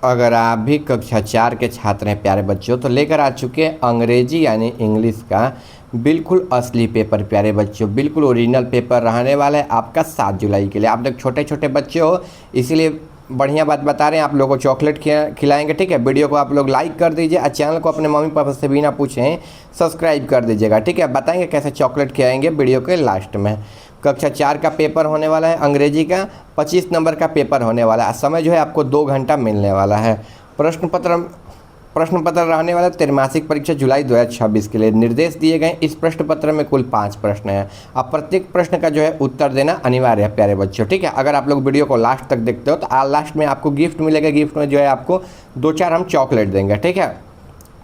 अगर आप भी कक्षा 4 के छात्र हैं प्यारे बच्चों, तो लेकर आ चुके हैं अंग्रेजी यानी इंग्लिश का बिल्कुल असली पेपर प्यारे बच्चों। बिल्कुल ओरिजिनल पेपर रहने वाला है आपका 7 जुलाई के लिए। आप लोग छोटे छोटे बच्चे हो, इसीलिए बढ़िया बात बता रहे हैं। आप लोगों को चॉकलेट खिलाएंगे, ठीक है। वीडियो को आप लोग लाइक कर दीजिए और चैनल को अपने मम्मी पापा से बिना पूछे सब्सक्राइब कर दीजिएगा, ठीक है। बताएंगे कैसे चॉकलेट खिलाएंगे वीडियो के लास्ट में। कक्षा 4 का पेपर होने वाला है अंग्रेजी का, 25 नंबर का पेपर होने वाला है। समय जो है आपको 2 घंटा मिलने वाला है। प्रश्न पत्र रहने वाला त्रैमासिक परीक्षा जुलाई 2026 के लिए। निर्देश दिए गए इस प्रश्न पत्र में कुल 5 प्रश्न हैं। अब प्रत्येक प्रश्न का जो है उत्तर देना अनिवार्य है प्यारे बच्चों, ठीक है। अगर आप लोग वीडियो को लास्ट तक देखते हो तो लास्ट में आपको गिफ्ट मिलेगा। गिफ्ट में जो है आपको 2-4 हम चॉकलेट देंगे, ठीक है।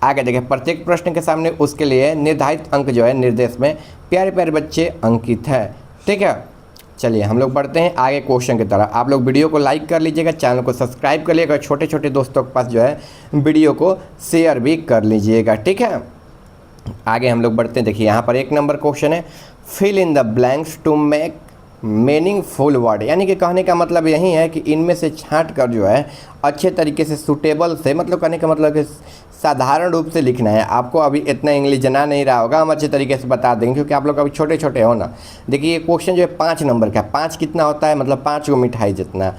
आगे देखिए, प्रत्येक प्रश्न के सामने उसके लिए निर्धारित अंक जो है निर्देश में प्यारे प्यारे बच्चे अंकित है, ठीक है। चलिए हम लोग बढ़ते हैं आगे क्वेश्चन की तरफ। आप लोग वीडियो को लाइक कर लीजिएगा, चैनल को सब्सक्राइब कर लीजिएगा, छोटे छोटे दोस्तों के पास जो है वीडियो को शेयर भी कर लीजिएगा, ठीक है। आगे हम लोग बढ़ते हैं। देखिए यहाँ पर 1 नंबर क्वेश्चन है, fill in the blanks to make meaningful word. यानी कि कहने का मतलब यही है कि इनमें से छांट कर जो है अच्छे तरीके से सूटेबल से, मतलब कहने का मतलब कि साधारण रूप से लिखना है। आपको अभी इतना इंग्लिश जना नहीं रहा होगा, हम अच्छे तरीके से बता देंगे क्योंकि आप लोग अभी छोटे छोटे हो ना। देखिए ये क्वेश्चन जो है 5 नंबर का, 5 कितना होता है, मतलब 5 को मिठाई जितना।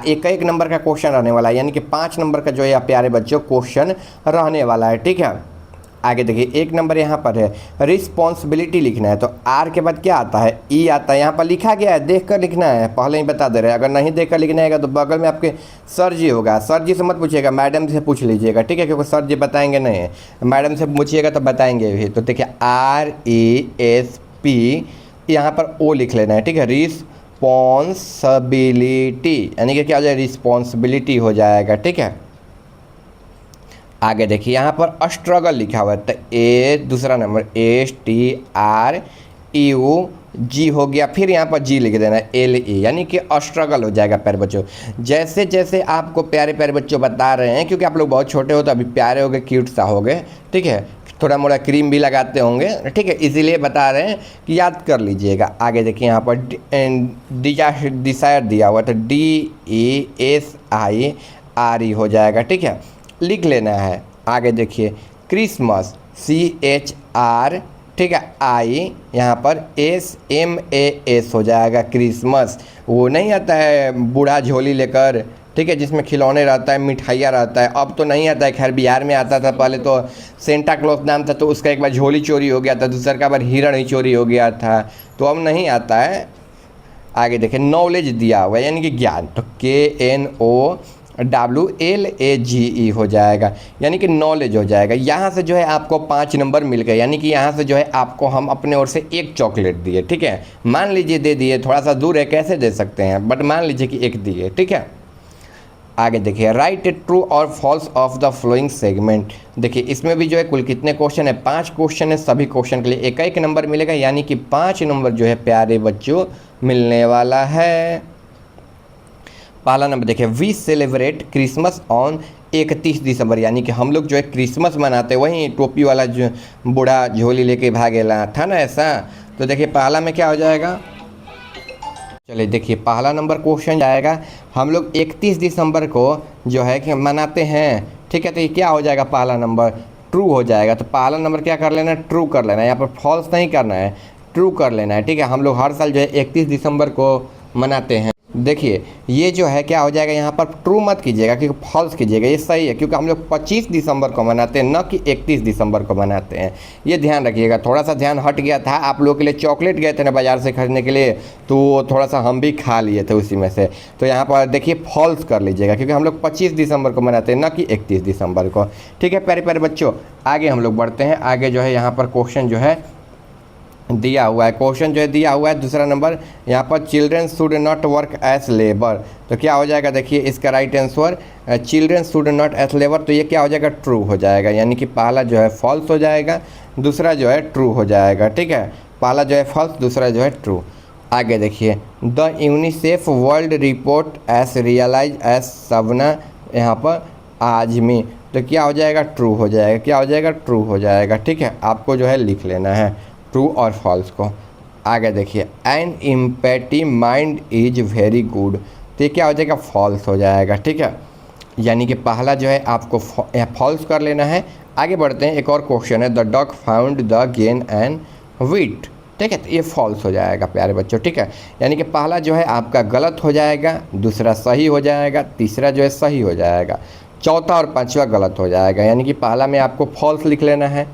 एक नंबर का क्वेश्चन रहने वाला है, यानी कि 5 नंबर का जो है प्यारे बच्चों क्वेश्चन रहने वाला है, ठीक है। आगे देखिए 1 नंबर यहाँ पर है, रिस्पॉन्सिबिलिटी लिखना है। तो आर के बाद क्या आता है, ई आता है। यहाँ पर लिखा गया है, देख कर लिखना है, पहले ही बता दे रहे हैं। अगर नहीं देख कर लिखना है तो बगल में आपके सर जी होगा, सर जी से मत पूछिएगा, मैडम से पूछ लीजिएगा, ठीक है, क्योंकि सर जी बताएंगे नहीं, मैडम से पूछिएगा तो बताएंगे भी। तो देखिए RESP यहाँ पर ओ लिख लेना है, ठीक है। रिस्पॉन्सिबिलिटी यानी कि क्या हो जाए, रिस्पॉन्सिबिलिटी हो जाएगा, ठीक है। आगे देखिए यहाँ पर स्ट्रगल लिखा हुआ है, तो दूसरा नंबर STRUG हो गया, फिर यहाँ पर जी लिख देना है LE, यानी कि स्ट्रगल हो जाएगा प्यारे बच्चों। जैसे जैसे आपको प्यारे प्यारे बच्चों बता रहे हैं, क्योंकि आप लोग बहुत छोटे हो तो अभी प्यारे हो गए, क्यूट सा हो गए, ठीक है। थोड़ा मोड़ा क्रीम भी लगाते होंगे, ठीक है, इसीलिए बता रहे हैं कि याद कर लीजिएगा। आगे देखिए यहाँ पर डिसायर दिया हुआ, तो DESIRE हो जाएगा, ठीक है, लिख लेना है। आगे देखिए क्रिसमस CHR, ठीक है, I यहाँ पर SMAS हो जाएगा, क्रिसमस। वो नहीं आता है बूढ़ा झोली लेकर, ठीक है, जिसमें खिलौने रहता है, मिठाइयाँ रहता है। अब तो नहीं आता है, खैर बिहार में आता था पहले, तो सेंटा क्लॉज नाम था, तो उसका एक बार झोली चोरी हो गया था, दूसरा बार हिरण ही चोरी हो गया था, तो अब नहीं आता है। आगे देखिए नॉलेज दिया हुआ है, यानी कि ज्ञान, तो KNOWLAGE हो जाएगा, यानी कि नॉलेज हो जाएगा। यहाँ से जो है आपको 5 नंबर मिल गए, यानी कि यहाँ से जो है आपको हम अपने ओर से 1 चॉकलेट दिए, ठीक है। मान लीजिए दे दिए, थोड़ा सा दूर है, कैसे दे सकते हैं, बट मान लीजिए कि 1 दिए, ठीक है। आगे देखिए राइट ट्रू और false of the following segment. देखिए इसमें भी जो है कुल कितने क्वेश्चन है, 5 क्वेश्चन है। सभी क्वेश्चन के लिए 1-1 नंबर मिलेगा, यानी कि 5 नंबर जो है प्यारे बच्चों मिलने वाला है। पहला नंबर देखिए, वी सेलिब्रेट क्रिसमस ऑन 31 दिसंबर, यानी कि हम लोग जो है क्रिसमस मनाते हैं। वहीं टोपी वाला जो बूढ़ा झोली लेके भागेला था ना, ऐसा। तो देखिए पहला में क्या हो जाएगा, चलिए देखिए पहला नंबर क्वेश्चन जाएगा, हम लोग 31 दिसंबर को जो है कि मनाते हैं, ठीक है। तो ये क्या हो जाएगा, पहला नंबर ट्रू हो जाएगा। तो पहला नंबर क्या कर लेना है, ट्रू कर लेना है, यहाँ पर फॉल्स नहीं करना है, ट्रू कर लेना है, ठीक है। हम लोग हर साल जो है 31 दिसंबर को मनाते हैं। देखिए ये जो है क्या हो जाएगा, यहाँ पर ट्रू मत कीजिएगा क्योंकि फॉल्स कीजिएगा, ये सही है, क्योंकि हम लोग 25 दिसंबर को मनाते हैं, न कि 31 दिसंबर को मनाते हैं। ये ध्यान रखिएगा। थोड़ा सा ध्यान हट गया था, आप लोगों के लिए चॉकलेट गए थे ना बाज़ार से खरीदने के लिए, तो थोड़ा सा हम भी खा लिए थे उसी में से। तो यहाँ पर देखिए फॉल्स कर लीजिएगा, क्योंकि हम लोग 25 दिसंबर को मनाते हैं, न कि 31 दिसंबर को, ठीक है प्यारे प्यारे बच्चों। आगे हम लोग बढ़ते हैं। आगे जो है यहाँ पर क्वेश्चन जो है दिया हुआ है, क्वेश्चन जो है दिया हुआ है, दूसरा नंबर यहाँ पर children should not work as labour. तो क्या हो जाएगा, देखिए इसका right answer children should not as labour, तो ये क्या हो जाएगा, ट्रू हो जाएगा, यानी कि पहला जो है फॉल्स हो जाएगा, दूसरा जो है ट्रू हो जाएगा, ठीक है। पहला जो है फॉल्स, दूसरा जो है ट्रू। आगे देखिए the UNICEF world report as realise as सबना, यहाँ पर आजमी, तो क्या हो जाएगा, ट्रू हो जाएगा, क्या हो जाएगा, ट्रू हो जाएगा, ठीक है। आपको जो है लिख लेना है ट्रू और फॉल्स को। आगे देखिए an empty mind is very good, तो ये क्या हो जाएगा, फॉल्स हो जाएगा, ठीक है। यानी कि पहला जो है आपको फॉल्स कर लेना है। आगे बढ़ते हैं, एक और क्वेश्चन है, the dog found the gain and wheat. ठीक है, तो ये फॉल्स हो जाएगा प्यारे बच्चों। ठीक है, यानी कि पहला जो है आपका गलत हो जाएगा, दूसरा सही हो जाएगा, तीसरा जो है सही हो जाएगा, चौथा और पांचवा गलत हो जाएगा। यानी कि पहला में आपको फॉल्स लिख लेना है,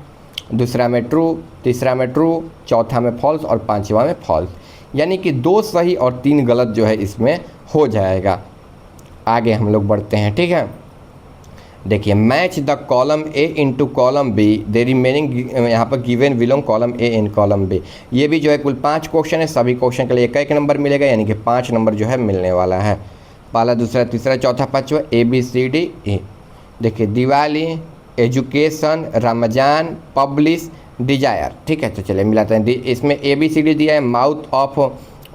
दूसरा में ट्रू, तीसरा में ट्रू, चौथा में फॉल्स और पांचवा में फॉल्स। यानी कि 2 सही और 3 गलत जो है इसमें हो जाएगा। आगे हम लोग बढ़ते हैं। ठीक है, देखिए, match the column A into column B the remaining, यहाँ पर given belong column A in column B. ये भी जो है कुल 5 क्वेश्चन है, सभी क्वेश्चन के लिए एक नंबर मिलेगा, यानी कि 5 नंबर जो है मिलने वाला है। पहला, दूसरा, तीसरा, चौथा, पाँचवा, ABCD। देखिए, Diwali, education, Ramzan, publish, desire. ठीक है, तो चलिए मिलाते हैं। इसमें ABCD दिया है, माउथ ऑफ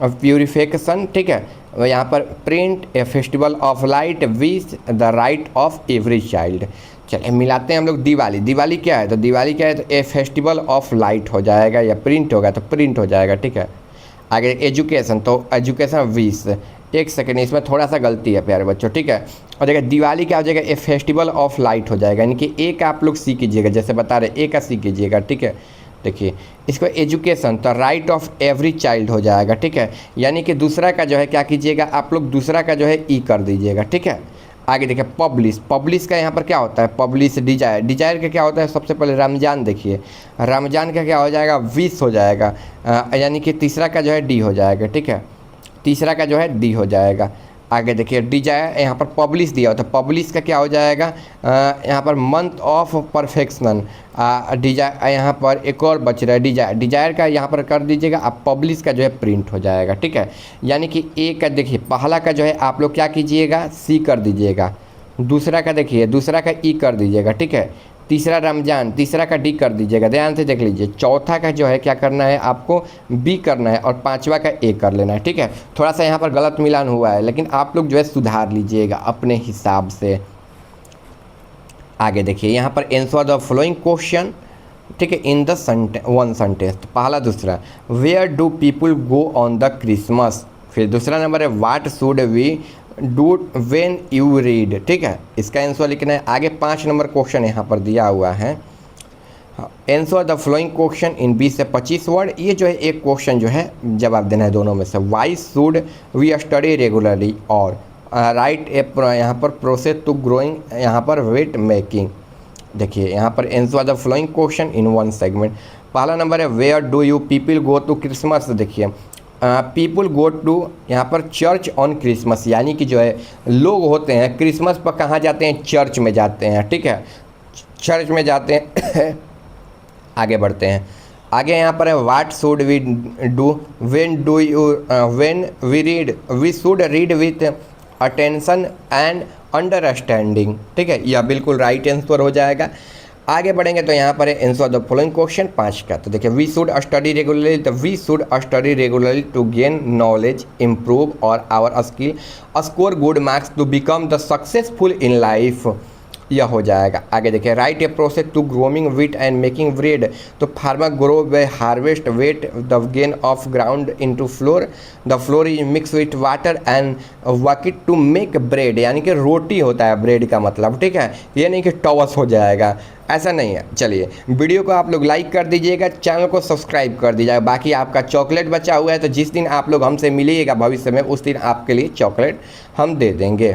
प्यूरिफिकेशन। ठीक है, यहाँ पर print, A festival of light, wish, the right of every child. चलिए मिलाते हैं हम लोग। दिवाली, दिवाली क्या है? तो दिवाली क्या है? तो ए फेस्टिवल ऑफ लाइट हो जाएगा, या प्रिंट होगा तो प्रिंट हो जाएगा। ठीक है, आगे एजुकेशन, तो एजुकेशन विश। एक सेकेंड, इसमें थोड़ा सा गलती है प्यारे बच्चों। ठीक है, और देखिए दिवाली क्या हो जाएगा? ए फेस्टिवल ऑफ लाइट हो जाएगा, यानी कि ए का आप लोग सी कीजिएगा, जैसे बता रहे ए का सी कीजिएगा। ठीक है, देखिए इसको एजुकेशन, तो राइट ऑफ एवरी चाइल्ड हो जाएगा। ठीक है, यानी कि दूसरा का जो है क्या कीजिएगा आप लोग, दूसरा का जो है ई कर दीजिएगा। ठीक है, आगे देखिए पब्लिश, पब्लिश का यहाँ पर क्या होता है? पब्लिश, डिजायर, डिजायर का क्या होता है? सबसे पहले रमजान, देखिए रमजान का क्या हो जाएगा? विश हो जाएगा, यानी कि तीसरा का जो है डी हो जाएगा। ठीक है, तीसरा का जो है डी हो जाएगा। आगे देखिए डिजायर, यहाँ पर पब्लिश दिया होता है, पब्लिश का क्या हो जाएगा? यहाँ per month of perfection. Dzire, यहाँ पर एक और बच रहा है डिजायर, डिजायर का यहाँ पर कर दीजिएगा आप, पब्लिश का जो है प्रिंट हो जाएगा। ठीक है, यानी कि ए का देखिए पहला का जो है आप लोग क्या कीजिएगा? सी कर दीजिएगा, दूसरा का देखिए दूसरा का ई कर दीजिएगा। ठीक है, तीसरा रमजान, तीसरा का डी कर दीजिएगा, ध्यान से देख लीजिए। चौथा का जो है क्या करना है आपको? बी करना है, और पांचवा का ए कर लेना है। ठीक है, थोड़ा सा यहाँ पर गलत मिलान हुआ है, लेकिन आप लोग जो है सुधार लीजिएगा अपने हिसाब से। आगे देखिए यहाँ पर आंसर द फॉलोइंग क्वेश्चन। ठीक है, इन द वन सेंटेंस, तो पहला, दूसरा, where do people go on the Christmas. फिर दूसरा नंबर है what should we do when you read. ठीक है, इसका आंसर लिखना है। आगे 5 नंबर क्वेश्चन यहाँ पर दिया हुआ है, आंसर द फ्लोइंग क्वेश्चन इन 20 से 25 वर्ड। ये जो है एक क्वेश्चन जो है जवाब देना है दोनों में से। Why should we study regularly, और राइट ए यहाँ पर प्रोसेस टू ग्रोइंग, यहाँ पर वेट मेकिंग। देखिए यहाँ पर answer the following question in 1 segment. पहला नंबर है where do you people go to Christmas. देखिए पीपल गो टू, यहाँ पर चर्च ऑन क्रिसमस, यानी कि जो है लोग होते हैं क्रिसमस पर कहाँ जाते हैं? चर्च में जाते हैं। ठीक है, चर्च में जाते हैं। आगे बढ़ते हैं। आगे यहाँ पर है what should we do when we read. We should read with attention and understanding. ठीक है, यह बिल्कुल राइट आंसर हो जाएगा। आगे बढ़ेंगे तो यहाँ पर है आंसर द फॉलोइंग क्वेश्चन 5 का। तो देखिए वी शुड स्टडी रेगुलरली, तो we should study regularly to gain knowledge, improve और our skill, score good marks to become the successful in life. यह हो जाएगा। आगे देखिए write a process to growing wheat and making bread, तो farmer grow way harvest wheat the gain of ground into flour, the flour is mix with water and work it to make bread, यानी कि रोटी होता है bread का मतलब। ठीक है, ये नहीं कि टॉवस हो जाएगा, ऐसा नहीं है। चलिए वीडियो को आप लोग लाइक कर दीजिएगा, चैनल को सब्सक्राइब कर दीजिएगा। बाकी आपका चॉकलेट बचा हुआ है, तो जिस दिन आप लोग हमसे मिलिएगा भविष्य में, उस दिन आपके लिए चॉकलेट हम दे देंगे।